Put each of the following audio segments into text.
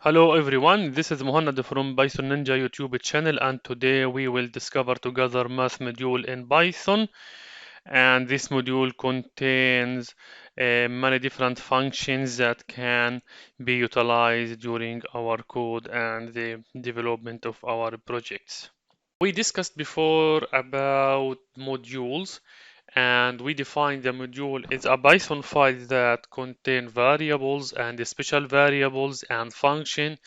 Hello everyone, this is Muhammad from Python Ninja YouTube channel, and today we will discover together math module in Python. And this module contains many different functions that can be utilized during our code and the development of our projects. We discussed before about modules, and we defined the module as a Python file that contain variables and special variables and function,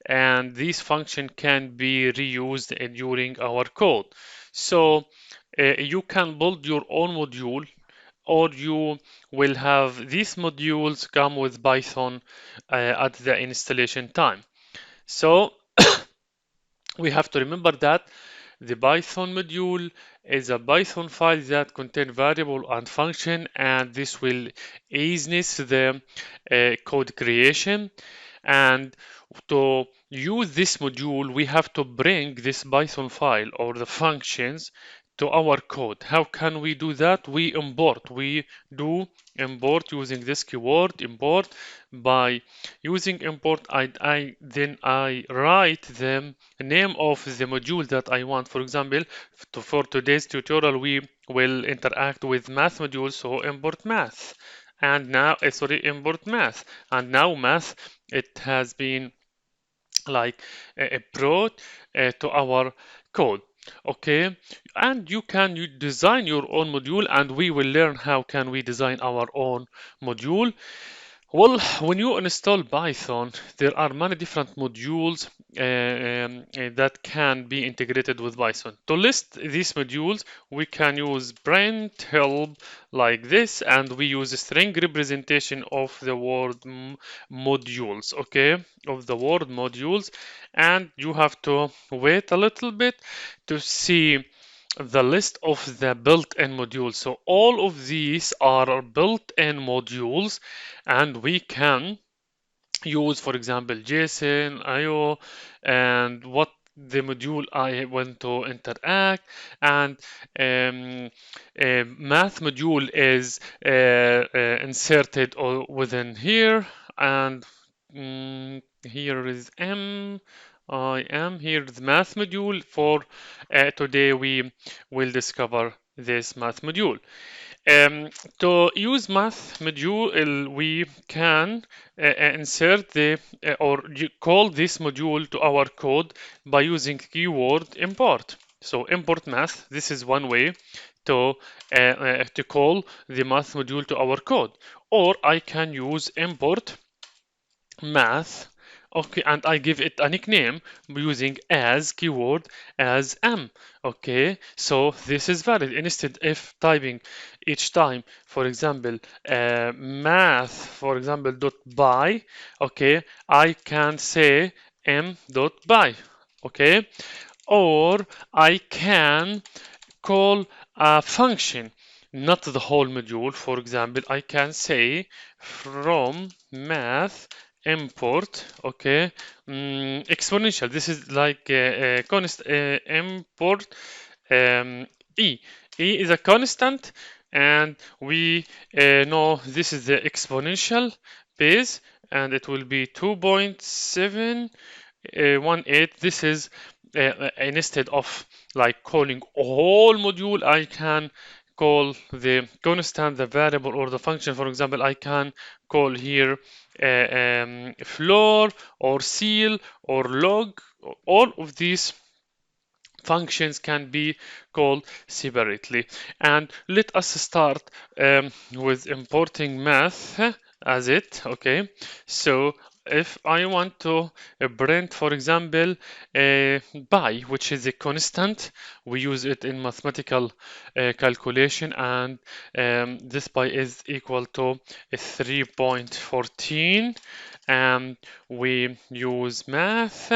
and these function can be reused during our code. So you can build your own module, or you will have these modules come with Python at the installation time. So we have to remember that the Python module is a Python file that contains variable and function, and this will ease the code creation. And to use this module, we have to bring this Python file or the functions to our code. How can we do that? We import. We do import using this keyword import. By using import, then I write the name of the module that I want. For example, for today's tutorial, we will interact with math module, so import math. And now, import math. And now math, it has been like brought to our code. Okay, and you design your own module, and we will learn how can we design our own module. Well, when you install Python, there are many different modules that can be integrated with Python. To list these modules, we can use print help like this, and we use a string representation of the word modules, okay, of the word modules, and you have to wait a little bit to see the list of the built-in modules. So all of these are built-in modules, and we can use, for example, JSON, IO, and what the module I want to interact, and math module is inserted within here, and here is I am here the math module. For today we will discover this math module. To use math module, we can insert or call this module to our code by using keyword import. So import math, this is one way to call the math module to our code. Or I can use import math. Okay, and I give it a nickname using as keyword as m. Okay, so this is valid. Instead of typing each time, for example, math, for example, dot by, okay, I can say m dot by. Okay, or I can call a function, not the whole module. For example, I can say from math import, okay, exponential. This is like const import e. E is a constant, and we know this is the exponential base, and it will be 2.718. This is instead of like calling a whole module, I can call the constant, the variable, or the function. For example, I can call here floor or seal or log. All of these functions can be called separately. And let us start with importing math as it. Okay, so if I want to print, for example, pi, which is a constant, we use it in mathematical calculation, and this pi is equal to 3.14, and we use math,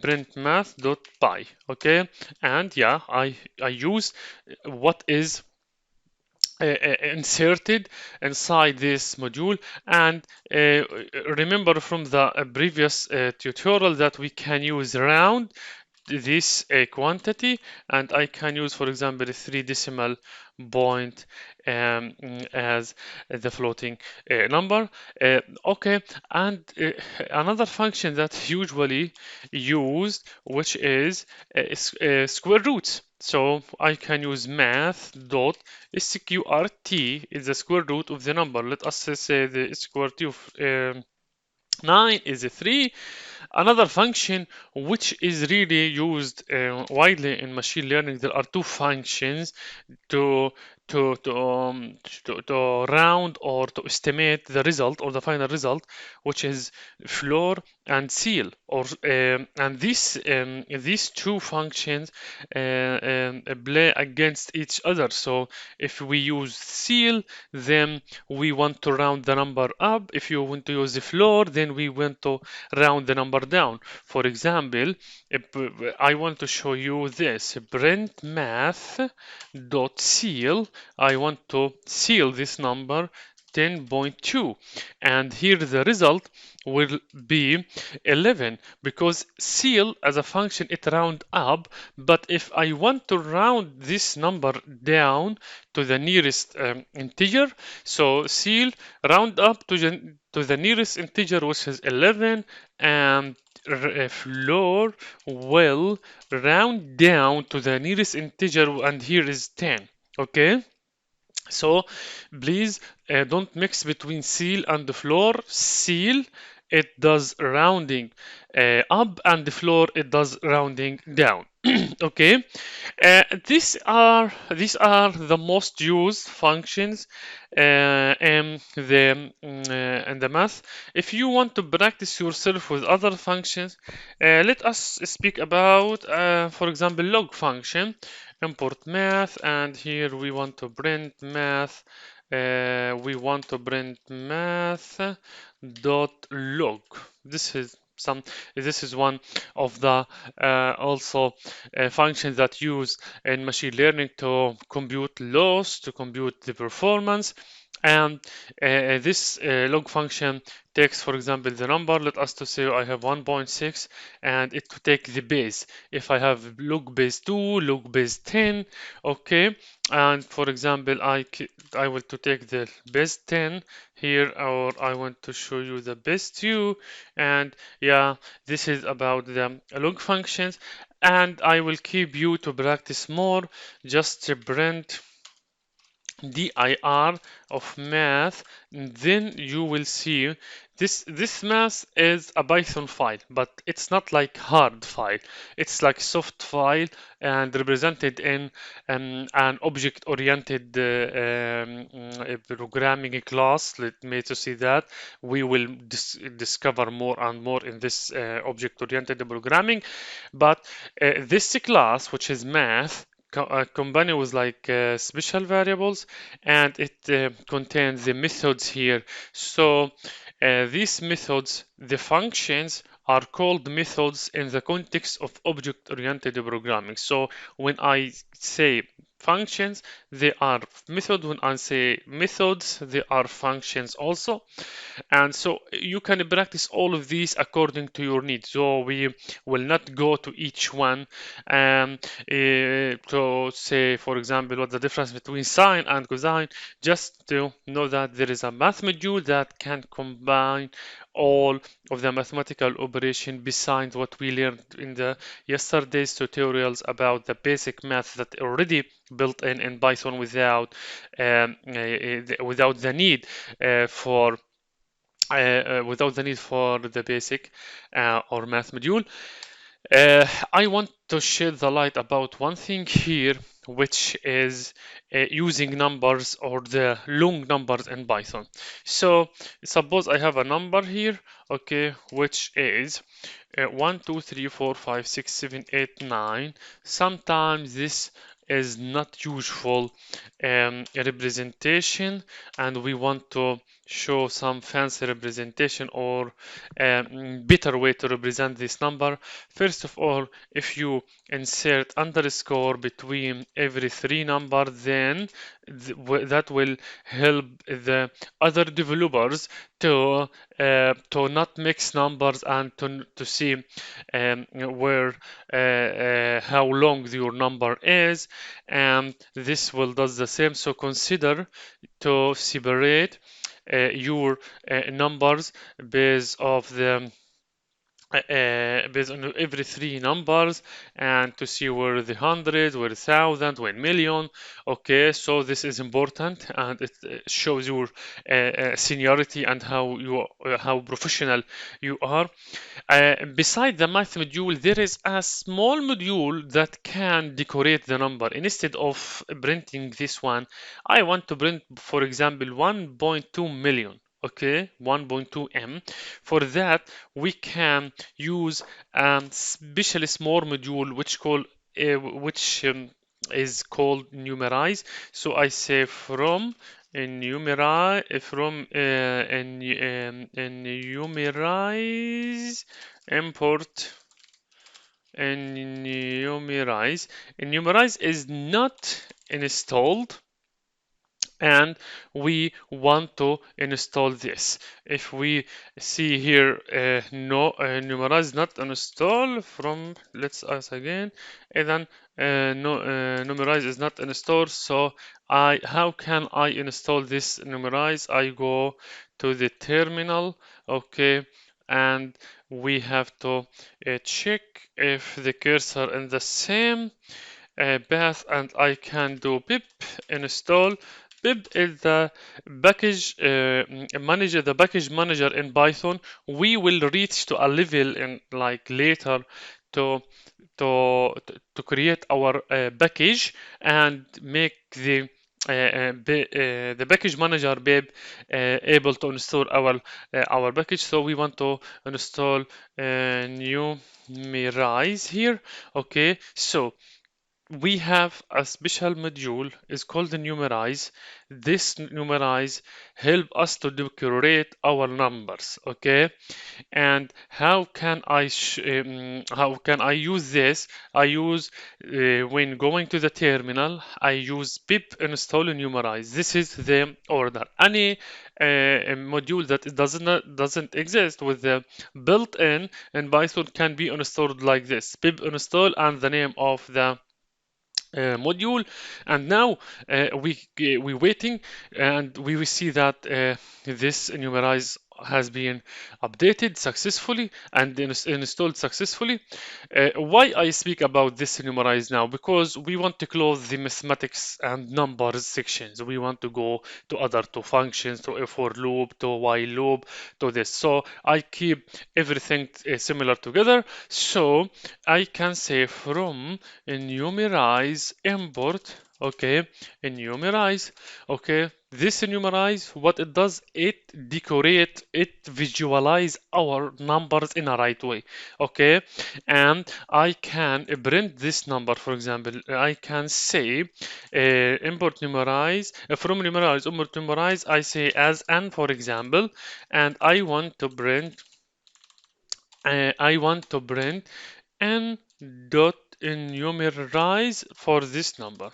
print math dot pi. Okay, and yeah, I use what is inserted inside this module. And remember from the previous tutorial that we can use round this quantity, and I can use, for example, a 3 decimal point as the floating number. Okay, and another function that's usually used, which is square roots. So I can use math dot sqrt is the square root of the number. Let us say the square root of 9 is a 3. Another function which is really used widely in machine learning, there are two functions to to round or to estimate the result or the final result, which is floor and seal. And these two functions play against each other. So if we use seal, then we want to round the number up. If you want to use the floor, then we want to round the number down. For example, if I want to show you this print math dot seal. I want to seal this number 10.2, and here the result will be 11, because seal as a function it round up, but if I want to round this number down to the nearest integer, so seal round up to the nearest integer, which is 11, and floor will round down to the nearest integer, and here is 10. Okay, so please don't mix between seal and the floor. Seal, it does rounding up, and the floor it does rounding down. Okay, these are the most used functions in the math. If you want to practice yourself with other functions, let us speak about, for example, log function. Import math, and here we want to print math. We want to print math dot log. This is one of the also functions that use in machine learning to compute loss, to compute the performance. And this log function takes, for example, the number. Let us to say I have 1.6, and it to take the base. If I have log base 2, log base 10, okay. And for example, I will to take the base 10 here, or I want to show you the base 2, and yeah, this is about the log functions. And I will keep you to practice more, just to print dir of math, then you will see this math is a Python file, but it's not like hard file. It's like soft file and represented in an object-oriented programming class. Let me to see that we will discover more and more in this object-oriented programming. But this class, which is math, combined with like special variables, and it contains the methods here. So these methods, the functions, are called methods in the context of object-oriented programming. So when I say functions, they are methods. When I say methods, they are functions also. And so you can practice all of these according to your needs. So we will not go to each one to say, for example, what the difference between sine and cosine, just to know that there is a math module that can combine all of the mathematical operation besides what we learned in the yesterday's tutorials about the basic math that already built in Python without the need for the basic or math module. I want to shed the light about one thing here, which is using numbers or the long numbers in Python. So suppose I have a number here, okay, which is 1, 2, 3, 4, 5, 6, 7, 8, 9. Sometimes this is not usual representation, and we want to show some fancy representation or better way to represent this number. First of all, if you insert underscore between every three numbers, then that will help the other developers to not mix numbers and to see where how long your number is, and this will does the same. So consider to separate your numbers based of the based on every three numbers, and to see where the hundred, where the thousand, where million. Okay, so this is important, and it shows your seniority and how professional you are. Beside the math module, there is a small module that can decorate the number. Instead of printing this one, I want to print, for example, 1.2 million. Okay, 1.2 m. For that, we can use a special small module which is called numerize. So I say from numerize import numerize. Numerize is not installed, and we want to install this. If we see here, no, numerize not install from, let's ask again, and then no, numerize is not installed. So how can I install this numerize? I go to the terminal, okay, and we have to check if the cursor in the same path, and I can do pip install. Pip is the package manager, the package manager in Python. We will reach to a level in like later to to create our package and make the package manager pip able to install our package. So we want to install numerize here. Okay, so we have a special module is called the numerize. This numerize help us to decorate our numbers. Okay, and how can I use this? I use when going to the terminal, I use pip install numerize. This is the order. Any module that doesn't exist with the built-in in Python can be installed like this: pip install and the name of the module. And now we waiting, and we will see that this numerize has been updated successfully and installed successfully. Why I speak about this numerize now? Because we want to close the mathematics and numbers sections. We want to go to other two functions, to a for loop, to while loop, to this. So I keep everything similar together. So I can say from numerize import, okay, numerize, okay, this numerize, what it does, it decorate, it visualize our numbers in a right way. Okay, and I can print this number. For example, I can say import numerize, from numerize import numerize, I say as n, for example, and I want to print n dot numerize for this number.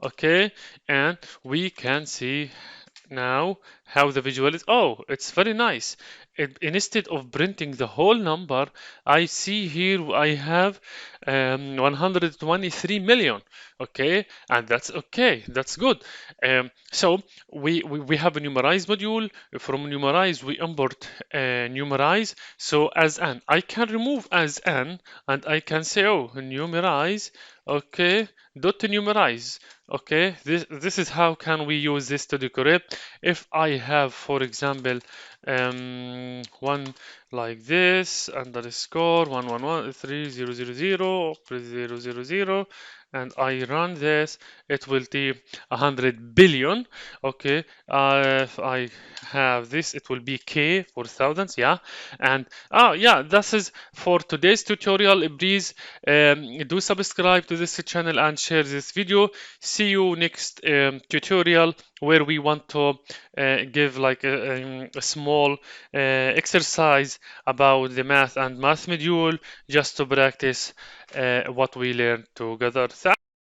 Okay, and we can see now how the visual is. Oh, it's very nice. Instead of printing the whole number, I see here I have 123 million. Okay, and that's okay. That's good. So we have a numerize module. From numerize, we import numerize. So as n, I can remove as n, and I can say, oh, numerize. Okay, dot numerize. Okay, this is how can we use this to decorate. If I have, for example, one like this, underscore 1113000 and I run this, it will be 100 billion. Okay, if I have this, it will be K for thousands. Yeah, and yeah, this is for today's tutorial. Please do subscribe to this channel and share this video. See you next tutorial where we want to give like a small exercise about the math and math module just to practice what we learned together.